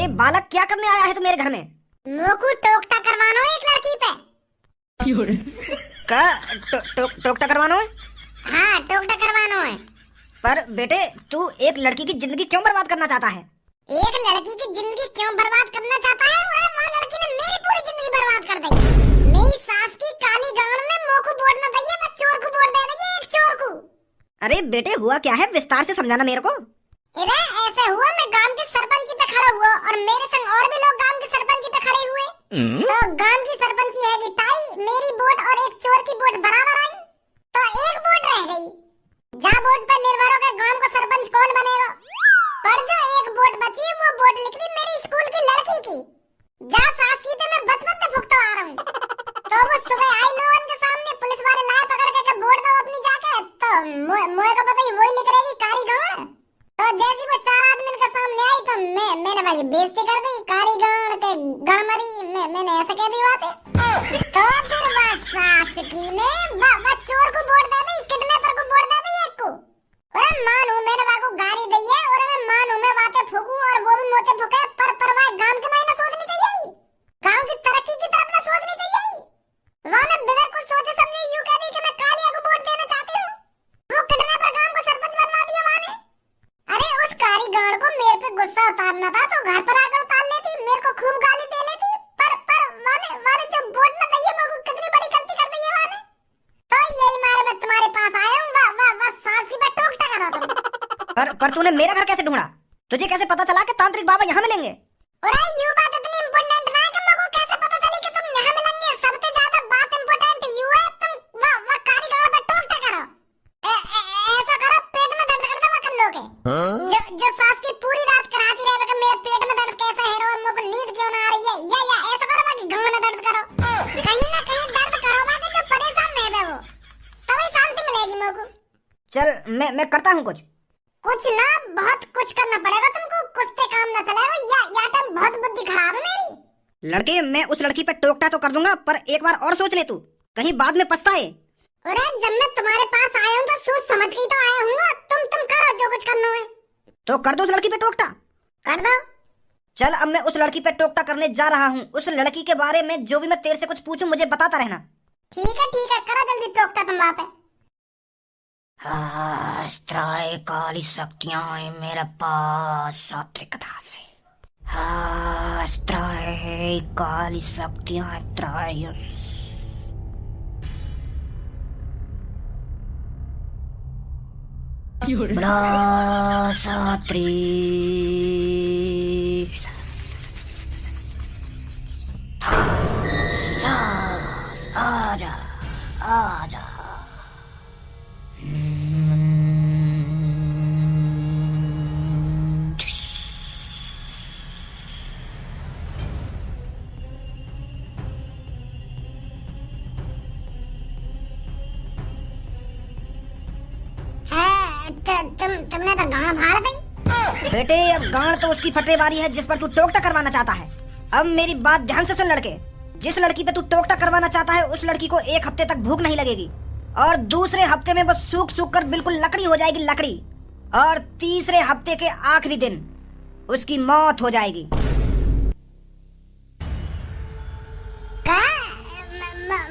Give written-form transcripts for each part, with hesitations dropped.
अरे बालक, क्या करने आया है तू मेरे घर में? मोकू टोकता करवाना है एक लड़की पे। का टोकता करवाना है? हाँ, टोकता करवाना है। पर बेटे, तू एक लड़की की जिंदगी क्यों बर्बाद करना चाहता है? एक लड़की की जिंदगी क्यों बर्बाद करना चाहता है? वो लड़की ने मेरी पूरी जिंदगी बर्बाद कर दी। मेरी सास की काली गांड में मोकू वोट न दइए, मैं चोर को वोट दे देंगे, एक चोर को। अरे बेटे, हुआ क्या है? विस्तार से समझाना मेरे को। अरे ऐसे हुआ, मैं गांव की सरपंची पे खड़ा हुआ और मेरे संग और भी लोग गांव की सरपंची पे खड़े हुए। तो गांव की सरपंची है कि ताई, मेरी वोट और एक चोर की वोट बराबर आई, तो एक वोट रह गई। जा वोट पर निर्भर होकर गांव का सरपंच कौन बनेगा? पर जो एक वोट बची, वो वोट लिख दी मेरी स्कूल की लड़की की। जा सास की तो मैं बचपन से भुगतो आ रहा हूँ। तो वो सुबह आई लोगन के सामने, पुलिस वाले लाए पकड़ के वोट दो अपनी जाके, तो मुझे को पता ही वही लिख रहेगी कारी गांड। तो जैसी वो चार आदमी के सामने आई तो मैंने भाई बेइज्जती कर दी, कारी गांड के गामरी, मैंने ऐसे कह दी बात है। तो फिर वह सास की ने वह चोर को वोट दे दी, किडनैपर को वोट दे दी एक को। अरे मानू मैंने वाको गाली दी है और मैं मानू मैं बातें फूकूं और वो भी मोचे फूके, पर वह गांव के मायने सोचनी चाहिए, गांव की तरक्की की तरफ ना सोचनी चाहिए। वहां ने बिना कुछ सोचे समझे यूं कह दी कि मैं कालिया को वोट देना चाहती हूँ। वो किडनैपर गांव को सरपंच बनवा दिया वहां ने। अरे उस कारी गांड को मेरे पे गुस्सा उतारना था तो घर पर आकर उतार लेती, मेरे को खूब गाली दे लेती। पर वाने जो वोट न दी है, वो कितनी बड़ी गलती कर दी है वाने। तो यही मारे मैं तुम्हारे पास आया हूँ, वाह सास की बात टोकता करो तुम। पर तूने मेरा घर कैसे ढूंढा? तुझे कैसे पता चला कि तांत्रिक बाबा यहाँ मिलेंगे? अरे यू बात इतनी इम्पोर्टेंट ना है कि मेरे को कैसे पता चली कि तुम यहाँ मिलेंगे। सबसे ज्यादा बात इम्पोर्टेंट यू है, तुम वाह कारी गांव पे टोकता करो। ऐसा करो, पेट में दर्द करता वक्त लोगे। जो सास की पूरी रात कराती रहे कि मेरे पेट में दर्द कैसा है और मेरे को नींद क्यों ना आ रही है, या ऐसा करो कि गांव में दर्द करो, कहीं ना कहीं दर्द करो बाकी जो परेशान नहीं है वो, तभी शांति मिलेगी मेरे को। चल मैं करता हूँ कुछ ना, बहुत कुछ करना पड़ेगा तुमको, कुछ से काम ना चलेगा, या तो बहुत बुद्धि खराब है मेरी। लड़के, मैं उस लड़की पे टोकता तो कर दूंगा, पर एक बार और सोच ले तू, कहीं बाद में पछताए। अरे जब मैं तुम्हारे पास आया हूँ तो सोच समझ के तो आया हूँ। तुम करो जो कुछ करना है। तो कर दो उस लड़की पे टोकता। कर दो। चल, अब मैं उस लड़की पे टोकता करने जा रहा हूँ। उस लड़की के बारे में जो भी मैं तेरे से कुछ पूछूं, मुझे बताता रहना। ठीक है, करो जल्दी टोकता तुम वहाँ पे। काली शक्तियां हैं मेरे पास सात्विकता से। काली शक्तियां सात्री। आजा आजा। तुमने तो गांव फाड़ दी। बेटे, अब गांड तो उसकी फटने वाली है जिस पर तू टोकता करवाना चाहता है। अब मेरी बात ध्यान से सुन लड़के, जिस लड़की पे तू टोकता करवाना चाहता है, उस लड़की को एक हफ्ते तक भूख नहीं लगेगी और दूसरे हफ्ते में वो सूख कर बिल्कुल लकड़ी हो जाएगी, लकड़ी। और तीसरे हफ्ते के आखिरी दिन उसकी मौत हो जाएगी।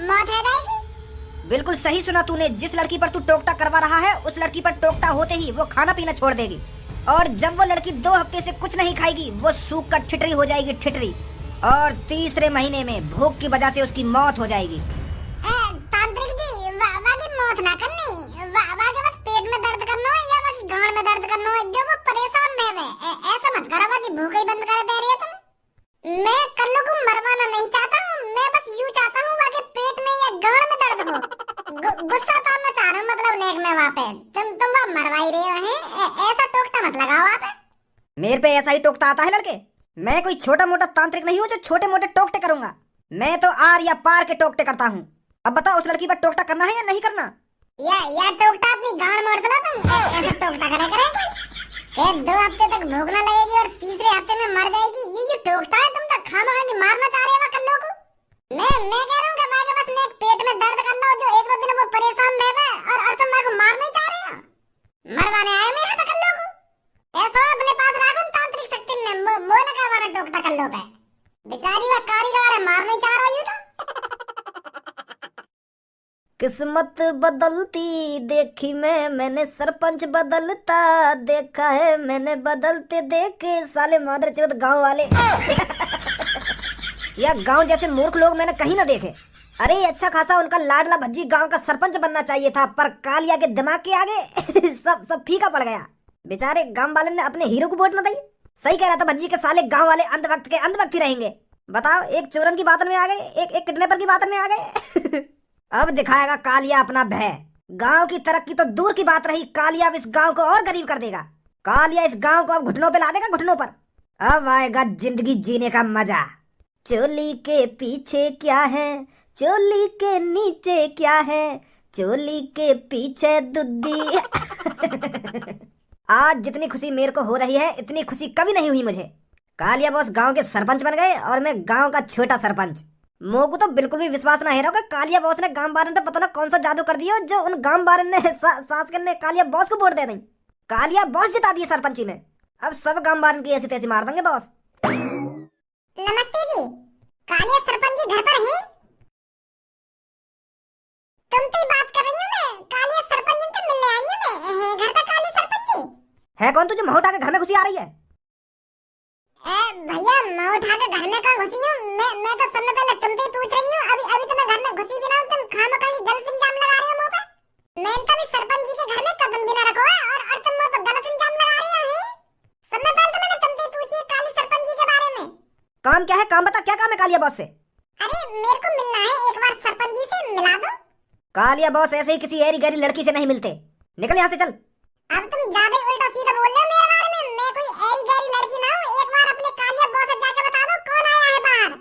मौत हो जाएगी? बिल्कुल सही सुना तूने। जिस लड़की पर तू टोकता करवा रहा है, उस लड़की पर टोकता होते ही वो खाना पीना छोड़ देगी और जब वो लड़की 2 हफ्ते से कुछ नहीं खाएगी, वो सूख कर ठिठरी हो जाएगी, ठिठरी। और तीसरे महीने में भूख की वजह से उसकी मौत हो जाएगी। तांत्रिक जी, वाकी मौत ना करनी, वाके बस पेट में दर्द करना है या वाकी गांड में दर्द करना है, जो वो परेशान रहे। ऐसा मत करो वाकी भूख ही बंद कर दे रही है तुम। मैं कल्लू को मरवाना नहीं चाहता हूँ, मैं बस यूं चाहता हूँ वाके पेट में या गांड में दर्द हो। गुस्सा तो मैं चाह रहा हूँ, मतलब नेक में वहाँ पे तुम वहाँ मरवा ही रहे हो। ऐसा टोकता मत लगाओ वहाँ पे। मेरे पे ऐसा ही टोकता आता है लड़के। मैं कोई छोटा मोटा तांत्रिक नहीं हूँ जो छोटे मोटे टोकते करूंगा। मैं तो आर या पार के टोकते करता हूँ। अब बताओ, उस लड़की पर टोकता करना है या नहीं करना? या टोकता अपनी गांड मोड़ सुना तुम। ऐसा टोकता करे कोई 2 हफ्ते तक भूख न लगेगी और तीसरे हफ्ते में मर जाएगी, ये टोकता है? तुम तो खामखा मारना चाह रहे हो कल्लू को। मैं कह रहा हूँ कि मैं बस नेक पेट में दर्द कर लो, जो 1-2 दिन वो परेशान रहे और तुम मेरे को मार नहीं चाह रहे हो। मरवाने आए मैं यहाँ पे कल्लू को। ऐसा अपने पास रखो तांत्रिक शक्ति में, मोह न करवाना टोकता। किस्मत बदलती देखी मैंने सरपंच बदलता देखा है मैंने, बदलते देखे साले मादर चौथ गाँव वाले। या गांव जैसे मूर्ख लोग मैंने कहीं ना देखे। अरे अच्छा खासा उनका लाडला भज्जी गांव का सरपंच बनना चाहिए था, पर कालिया के दिमाग के आगे सब फीका पड़ गया। बेचारे गांव वाले ने अपने हीरो को वोट न दी। सही कह रहा था भज्जी के साले, गांव वाले अंध वक्त के अंध वक्त ही रहेंगे। बताओ, एक चोरन की बात में आ गए, एक किडनैपर की बात में आ गए। अब दिखाएगा कालिया अपना भय। गांव की तरक्की तो दूर की बात रही, कालिया अब इस गांव को और गरीब कर देगा। कालिया इस गांव को अब घुटनों पे ला देगा, घुटनों पर। अब आएगा जिंदगी जीने का मजा। चोली के पीछे क्या है, चोली के नीचे क्या है, चोली के पीछे दुद्दी। आज जितनी खुशी मेरे को हो रही है इतनी खुशी कभी नहीं हुई मुझे। कालिया बॉस गांव के सरपंच बन गए और मैं गांव का छोटा सरपंच। मोह को तो बिल्कुल भी विश्वास नहीं रहा कि कालिया बॉस ने गांव वाले ने पता ना कौन सा जादू कर दिया जो उन गांव वाले ने सास ने कालिया बॉस को वोट दे दी। कालिया बॉस जिता दिए सरपंची में। अब सब गांव वाले की ऐसी तैसी मार देंगे बॉस। नमस्ते जी, कालिया सरपंच जी घर पर हैं? तुमसे ही बात कर रही हूँ मैं, कालिया सरपंच जी से मिलने आई हूँ मैं। घर पर कालिया सरपंच जी है कौन तुझे मोह उठा के घर में घुसी आ रही है? भैया मैं उठा के घर में कहाँ घुसी हूँ? मैं तो सबसे पहले तुमसे ही पूछ रही हूँ। अभी तो मैं घर में घुसी भी ना हूँ, तुम खामखा की गलत इल्जाम लगा रहे हो मुंह पे। मैंने तो अभी सरपंच जी के घर में कदम भी ना रखा है और तुम मुंह पे गलत इल्जाम लगा रहे हो। सबसे पहले तो मैंने तुमसे ही पूछी है काली सरपंच जी के बारे में। काम क्या है, काम बता, क्या काम है कालिया बॉस से? अरे मेरे को मिलना है, एक बार सरपंच जी से मिला दो। कालिया बॉस ऐसे ही किसी ऐरी गैरी लड़की से नहीं मिलते। निकल यहाँ से, चल। अब तुम ज्यादा ही उल्टा सीधा बोल रहे हो मेरे बारे में। मैं कोई ऐरी गैरी लड़की ना हूँ। एक बार अपने कालिया बॉस से जाके बता दो कौन आया है बाहर।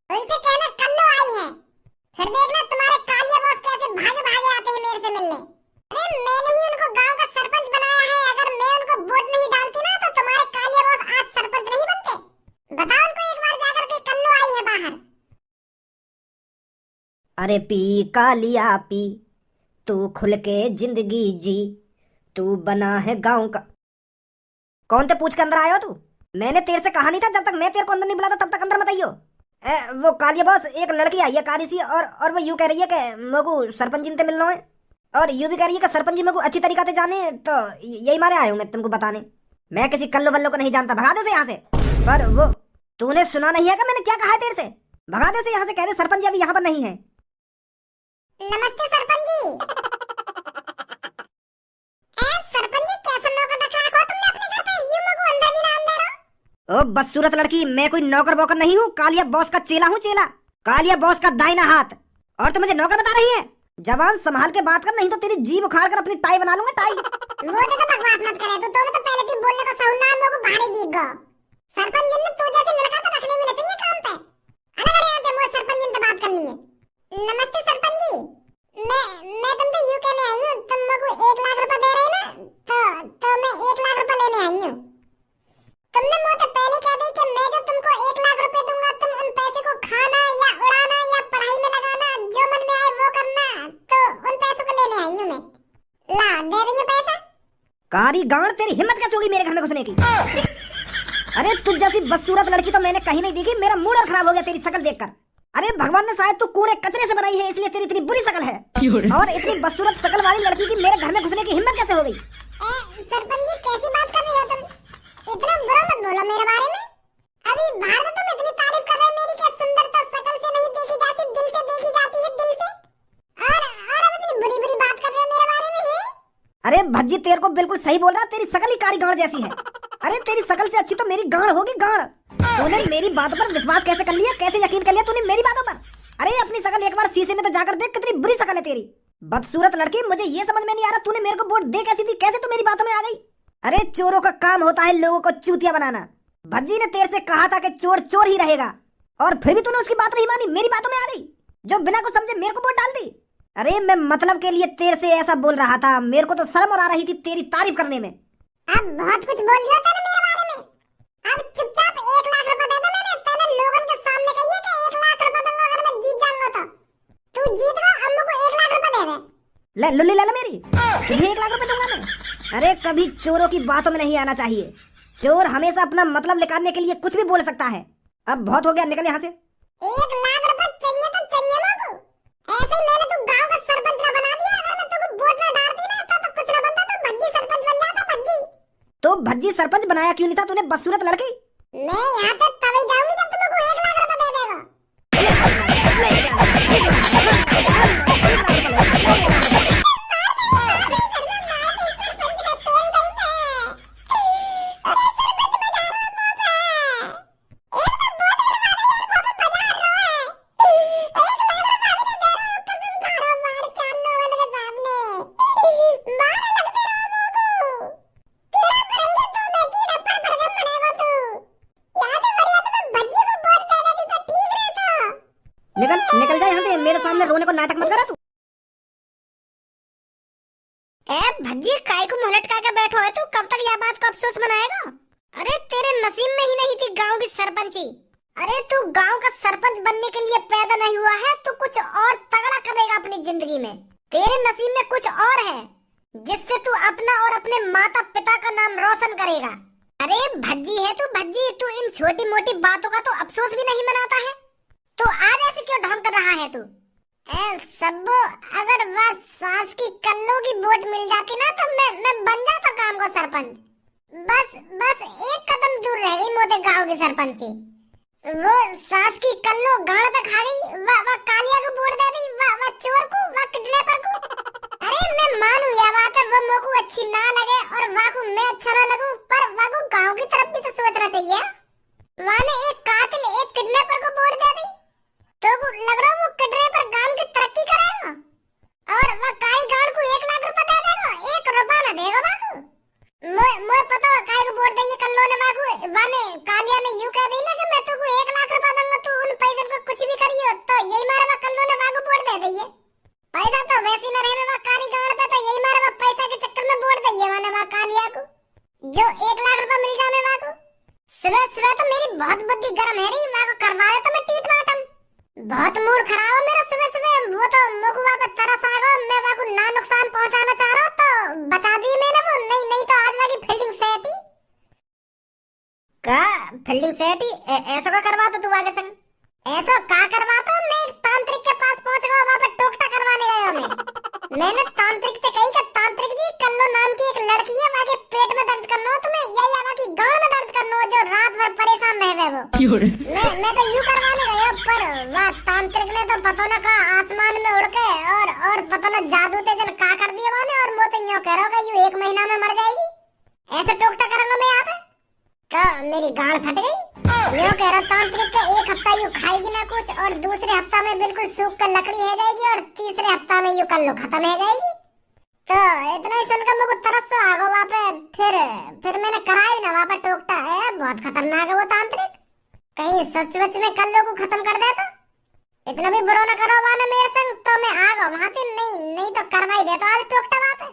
उनसे कहना कल्लो आई है, फिर देखना तुम्हारे कालिया बॉस कैसे भागे भागे आते हैं मेरे से मिलने। अरे मैंने ही उनको गांव का सरपंच बनाया है। अगर मैं उनको वोट नहीं डालती ना तो तुम्हारे कालिया बॉस आज सरपंच नहीं बनते। बताओ उनको एक बार जाकर के कल्लो आई है बाहर। अरे पी कालिया पी, तू खुल के जिंदगी जी, तू बना है गांव का। कौन थे पूछ के अंदर आयो तू? मैंने तेरे से कहा नहीं था जब तक मैं तेरे को अंदर नहीं बुलाता तब तक अंदर मत आइयो। वो कालिया बॉस एक लड़की आई है काली सी, और वो यूं कह रही है कि मेरे को सरपंच जी से मिलना है, और यूं भी कह रही है कि सरपंच जी मेरे को अच्छी तरीका से जाने। तो यही मारे आया हूं मैं तुमको बताने। मैं किसी कल्लो वल्लो को नहीं जानता, भगा दे से यहाँ से। पर वो तूने सुना नहीं है कि मैंने क्या कहा है तेरे से? भगा दे से यहाँ से, कह रहे सरपंच जी अभी यहाँ पर नहीं है। नमस्ते सरपंच जी। सरपंच जी कैसा नौकर रखा है तुमने अपने घर पे? यूं मुझको अंदर भी ना अंदर हो। ओ बदसूरत लड़की, मैं कोई नौकर वोकर नहीं हूँ, कालिया बॉस का चेला हूँ, चेला। कालिया बॉस का दाहिना हाथ, और तू मुझे नौकर बता रही है? जवान संभाल के बात कर, नहीं तो तेरी जीभ उखाड़ कर अपनी टाई बना लूंगा, टाई। वो तो बकवास मत करे। तो पहले तुम बोलने को सहुना मुझको भारी दीग गो। सरपंच जी ने तू जैसे लड़का तो रखने में चाहिए काम पे। अलग अलग आके मुझे सरपंच जी से बात करनी है। नमस्ते सरपंच जी, मैं तुमसे यूं कहने आई हूँ, तुम मुझको 1 लाख रुपए दे रहे ना, तो मैं 1 लाख रुपए लेने आई हूँ। तुमने मुझे पहले कह दी कि मैं जो तुमको 1 लाख रुपए दूंगा तुम उन पैसे को खाना या उड़ाना या पढ़ाई में लगाना, जो मन में आए वो करना। तो उन पैसों को लेने आई हूँ मैं। ला दे रही हूँ पैसा। कारी गांड, तेरी हिम्मत कैसे होगी मेरे घर में घुसने की? अरे तुझ जैसी बदसूरत लड़की तो मैंने कहीं नहीं देखी। मेरा मूड खराब हो गया तेरी शकल देखकर। अरे भगवान ने शायद तू कूड़े कचरे से बनाई है, इसलिए तेरी इतनी बुरी शकल है। और इतनी बदसूरत शकल वाली लड़की की मेरे घर में घुसने की हिम्मत कैसे हो गई? सरपंच जी कैसी बात कर रही हो तुम? इतना बुरा मत बोलो मेरे बारे में। अभी बाहर तो तुम इतनी तारीफ कर रहे हो मेरी, क्या सुंदरता शकल से नहीं देखी जाती, दिल से देखी जाती है, दिल से। और अब इतनी बुरी बुरी बात कर रहे हो मेरे बारे में है? अरे भज्जी तेरे को बिल्कुल सही बोल रहा, तेरी शकल ही कारी गांड जैसी है। अरे तेरी शकल से अच्छी तो मेरी गांड होगी, गांड। तूने मेरी बातों पर विश्वास कैसे कर लिया, कैसे यकीन कर लिया तूने मेरी बातों पर? अरे अपनी शकल एक बार शीशे में तो जाकर देख, कितनी बुरी शकल है तेरी। बदसूरत लड़की, मुझे ये समझ में नहीं आ रहा तूने मेरे को वोट दे कैसी थी, कैसे तू मेरी बातों में आ गई? अरे चोरों का काम होता है लोगों को चूतिया बनाना। भज्जी ने तेरे से कहा था कि चोर चोर ही रहेगा, और फिर भी तूने उसकी बात नहीं मानी, मेरी बातों में आ गई, जो बिना कुछ समझे मेरे को वोट डाल दी। अरे मैं मतलब के लिए तेरे से ऐसा बोल रहा था, मेरे को तो शर्म आ रही थी तेरी तारीफ करने में। अब बहुत कुछ बोल दिया था मेरे बारे में। अब चुपचाप 1 लाख रुपए दे दे। मैंने लोगों के सामने कही है कि 1 लाख रुपए दूंगा अगर मैं जीत जाऊंगा। तो तू जीत गया, अब मुझको 1 लाख रुपए दे दे। ले लुल्ली ले मेरी, तुझे 1 लाख रुपए दूंगा मैं। अरे कभी चोरों की बातों में नहीं आना चाहिए। चोर हमेशा अपना मतलब निकालने के लिए कुछ भी बोल सकता है। अब बहुत हो गया, निकल यहाँ से। 1 लाख रुपए चाहिए तो चाहिए मुझको। ऐसे ही मैंने तू गांव का सरपंच ना बना दिया। अगर मैं तुमको वोट ना डालती ना तो कुछ ना बनता, तो भज्जी सरपंच बन जाता, भज्जी। तो भज्जी सरपंच बनाया क्यों नहीं था तूने, बदसूरत लड़की? मैं यहाँ तक तभी जाऊंगी जब तुमको 1 लाख रुपए दे देगा। निकल निकल जा यहाँ से, मेरे सामने रोने को नाटक मत करा तू। ए भज्जी, काय को मुंह लटका के बैठो है तू? कब तक यह बात का अफसोस मनाएगा? अरे तेरे नसीब में ही नहीं थी गांव की सरपंची। अरे तू गांव का सरपंच बनने के लिए पैदा नहीं हुआ है, तू कुछ और तगड़ा करेगा अपनी जिंदगी में। तेरे नसीब में कुछ और है जिससे तू अपना और अपने माता पिता का नाम रोशन करेगा। अरे भज्जी है तू, भज्जी। तू इन छोटी मोटी बातों का तो अफसोस भी नहीं मनाता है, तो आज ऐसे क्यों ढोंग कर रहा है तू? सब्बो, अगर वह सास की कल्लू की वोट मिल जाती ना तो मैं बन जाता गांव का सरपंच। बस बस एक कदम दूर रह गई मोटे गांव की सरपंची। वो सास की कल्लू गाड़ पे खा गई, वह कालिया को वोट दे दी, वह चोर को, वह किडनैपर को। अरे मैं मानू यह बात है, वो मोको अच्छी ना लगे और वह को मैं अच्छा ना लगूं, पर वह को गांव की तरफ भी तो सोचना चाहिए। वह ने एक कातिल, एक किडनैपर को वोट दे दी, तो वो लग रहा वो किडनैपर गांव की तरक्की करेगा और वह काई गाड़ को 1 लाख रुपए दे देगा, 1 रुपया ना देगा बाबू। मोए पता काई को वोट दे कल्लो ने बाबू। वाने कालिया ने यूं कह दी ना कि मैं तुमको 1 लाख रुपया दूंगा, तू उन पैसे को कुछ भी करियो, तो यही मारे वह कल्लो ने बाबू वोट दे दइए। पैसा तो वैसे न रहने वह काली गाड़ पे, तो यही मारे वह पैसा के चक्कर में वोट दइए वाने वह कालिया को, जो 1 लाख रुपया मिल जाने बाबू। सुबह सुबह तो मेरी बहुत बुद्धि गर्म है रही, वह को करवा दे तो मैं टीट मारता। बहुत मूड खराब है मेरा सुबह सुबह। वो तो मुकुआ पे तरस आ गया, मैं वहाँ को ना नुकसान पहुंचाना चाह रहा हूँ तो बचा दी मैंने वो। नहीं तो आज वाली फील्डिंग सेट ही का फील्डिंग सेट ही ऐसा का करवा तो तू आगे संग ऐसा का करवा तो मैं एक तांत्रिक के पास पहुंच गया, वहाँ पे टोकटा करवाने गया मैंने तांत्रिक से कही कि तांत्रिक जी कल्लो नाम की एक लड़की है, वहाँ के पेट में दर्द करना हो तुम्हें या वहाँ की गांव में दर्द करना हो, जो रात भर परेशान रह गए वो। मैं तो यूं करवाने गया, पर वह तांत्रिक ने तो पता न कहा आसमान में उड़ के और पता न जादू ते जन का कर दिया वाने, और मैं तो यूं कह रहा हूँ कि यूं 1 महीना में मर जाएगी। ऐसे टोकटा करूंगा मैं यहाँ पे तो मेरी गाड़ फट गई। यूं कह रहा तांत्रिक का 1 हफ्ता यूं खाएगी ना कुछ, और दूसरे हफ्ता में बिल्कुल सूख कर लकड़ी है जाएगी, और तीसरे हफ्ता में यूं कल्लो खत्म है जाएगी। तो इतना ही सुनकर मुझे तरस तो आ गया वहाँ पे। फिर मैंने कराई ना वहाँ पे टोकटा है, बहुत खतरनाक है वो तांत्रिक, कहीं सच में कल्लो को खत्म कर देता। इतना भी बुरा न करो वाना मेरे संग, तो मैं आ गया वहाँ से। नहीं तो करवाई देता आज टोकटा वहाँ पे।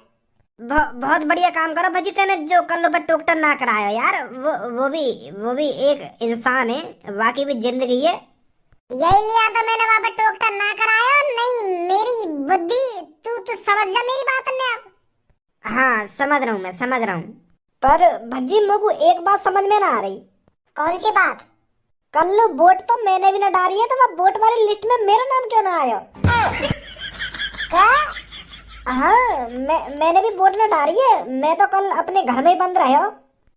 बहुत बढ़िया काम करो भजी तेने जो कल पर टोकटा ना कराया यार। वो भी एक इंसान है, वाकई भी जिंदगी है। यही लिया था मैंने वहाँ पे टोकटा ना कराया। नहीं मेरी बुद्धि तू समझ जा मेरी बात ने अब। हाँ समझ रहा हूँ, मैं समझ रहा हूँ, पर भजी मुझको एक बात समझ में ना आ रही। कौन सी बात? कल वोट तो मैंने भी ना डाली है, तो वह वोट वाली लिस्ट में मेरा नाम क्यों ना आया? क्या? हाँ मैंने भी वोट ना डाली है। मैं तो कल अपने घर में ही बंद रहे हो।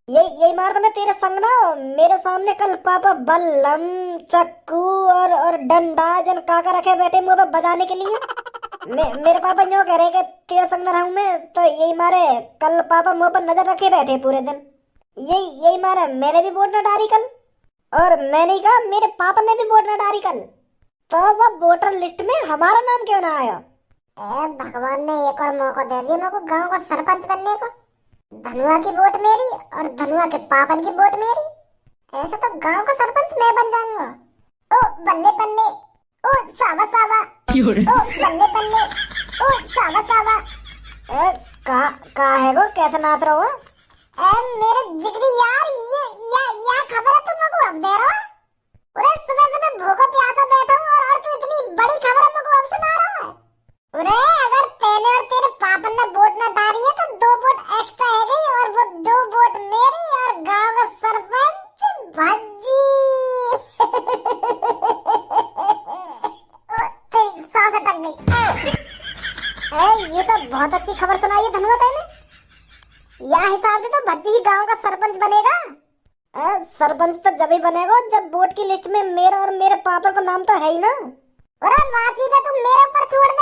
यही मार तो मैं तेरे संग ना मेरे सामने कल पापा बल्लम चक्कू और डंडा जन काका रखे बैठे मुंह पे बजाने के लिए। मेरे पापा यूं कह रहे कि तेरे संग ना रहूं मैं, तो यही मारे कल पापा मुंह पर नजर रखे बैठे पूरे दिन। यही मारे मैंने भी वोट ना डाली कल, और मैंने कहा मेरे पापा ने भी वोट ना डाली कल, तो वह वोटर लिस्ट में हमारा नाम क्यों ना आया? भगवान ने एक और मौका दे दिया मेरे को गांव का सरपंच बनने को। धनुआ की वोट मेरी और धनुआ के पापन की वोट मेरी। ऐसा तो गांव का सरपंच मैं बन जाऊंगा। ओ बल्ले बल्ले, ओ सावा सावा, ओ बल्ले बल्ले, ओ सावा सावा। का है वो, कैसे नाच रहा हो? मेरे जिगरी यार, ये खबर है तुम लोगों को अब दे रहा हो? अरे सुबह सुबह भूखा प्यासा बैठा हूँ और तू इतनी बड़ी खबर है मुझको अब सुना रहा है। अरे अगर तेने और तेरे पापन ने वोट न डाली है तो 2 वोट एक्स्ट्रा है गई, और वो 2 वोट मेरी और गांव का सरपंच भज्जी। तेरी सांस अटक गई। बहुत अच्छी खबर सुनाई है धनुआ तैने। यह हिसाब से तो भज्जी ही गांव का सरपंच बनेगा। सरपंच तो जब ही बनेगा जब वोट की लिस्ट में मेरा और मेरे पापा का नाम तो है ही ना। अरे बात ही तो तुम मेरे ऊपर छोड़ दे।